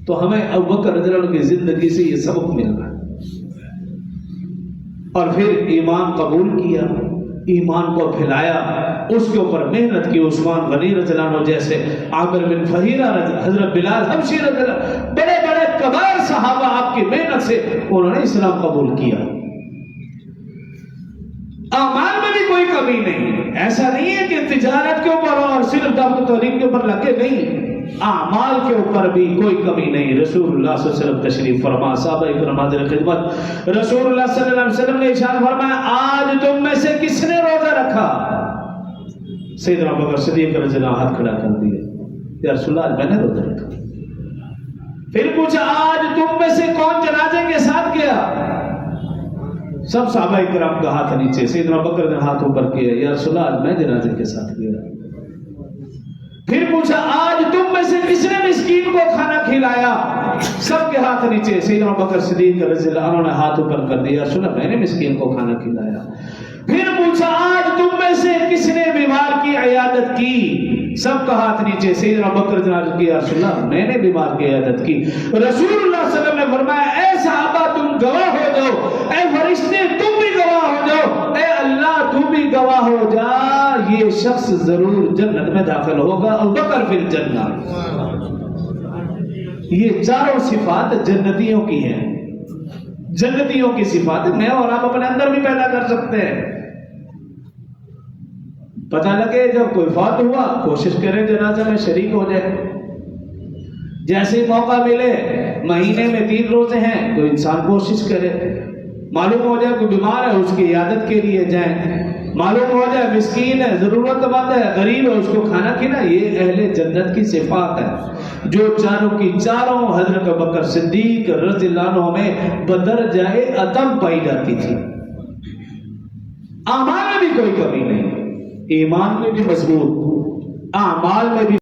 تو ہمیں ابوبکر رضی اللہ عنہ کی زندگی سے یہ سبق مل رہا ہے. اور پھر ایمان قبول کیا، ایمان کو پھیلایا، اس کے اوپر محنت کی. عثمان غنی رضی اللہ عنہ جیسے، عامر بن فہیرہ، حضرت بلال حبشی رضی اللہ عنہ، بڑے بڑے کبار صحابہ آپ کی محنت سے انہوں نے اسلام قبول کیا. اعمال میں بھی کوئی کمی نہیں. ایسا نہیں ہے کہ تجارت کے اوپر اور صرف دعوت و تعلیم کے اوپر لگے، نہیں، اعمال کے اوپر بھی کوئی کمی نہیں. رسول اللہ صلی اللہ علیہ وسلم تشریف فرما، صحابہ کرام حاضر خدمت. رسول اللہ صلی اللہ علیہ وسلم نے ارشاد فرمایا، آج تم میں سے کس نے روزہ رکھا؟ سیدنا ابوبکر صدیق رضی اللہ عنہ ہاتھ کھڑا کر دیا، یا رسول اللہ میں نے روزہ رکھا. پھر پوچھا، آج تم میں سے کون جنازے کے ساتھ گیا؟ سب صحابہ کرام کا ہاتھ نیچے. سیدنا ابوبکر نے ہاتھ اوپر کیا، یا رسول اللہ میں جنازے کے ساتھ گیا. پھر پوچھا، آج تم میں سے کس نے مسکین کو کھانا کھلایا؟ سب کے ہاتھ نیچے. سیدنا ابوبکر صدیق رضی اللہ عنہ نے ہاتھ اوپر کر دیا، رسول اللہ میں نے مسکین کو کھانا کھلایا. پھر پوچھا، آج تم میں سے کس نے بیمار کی عیادت کی؟ سب کا ہاتھ نیچے. سیدنا ابوبکر نے عرض کیا، رسول اللہ میں نے بیمار کی عیادت کی. رسول اللہ صلی اللہ علیہ وسلم نے فرمایا، اے صحابہ تم گواہ ہو جاؤ، اے فرشتے تم بھی گواہ ہو جاؤ، اے اللہ تم بھی گواہ ہو جا، یہ شخص ضرور جنت میں داخل ہوگا. ابوبکر فی الجنہ. یہ چاروں صفات جنتیوں کی ہیں. جنتیوں کی صفات میں اور آپ اپنے اندر بھی پیدا کر سکتے ہیں. پتہ لگے جب کوئی فوت ہوا کوشش کرے جنازہ میں شریک ہو جائے. جیسے موقع ملے، مہینے میں 3 روزے ہیں تو انسان کوشش کرے. معلوم ہو جائے کوئی بیمار ہے اس کی عیادت کے لیے جائیں. معلوم ہو جائے مسکین ہے، ضرورت مند ہے، غریب ہے، اس کو کھانا کھلائیں. یہ اہل جنت کی صفات ہے جو چاروں کی چاروں حضرت ابوبکر صدیق رضی اللہ عنہ میں بدرجۂ عدم پائی جاتی تھی. اعمال میں بھی کوئی کمی نہیں، ایمان میں بھی مضبوط، اعمال میں بھی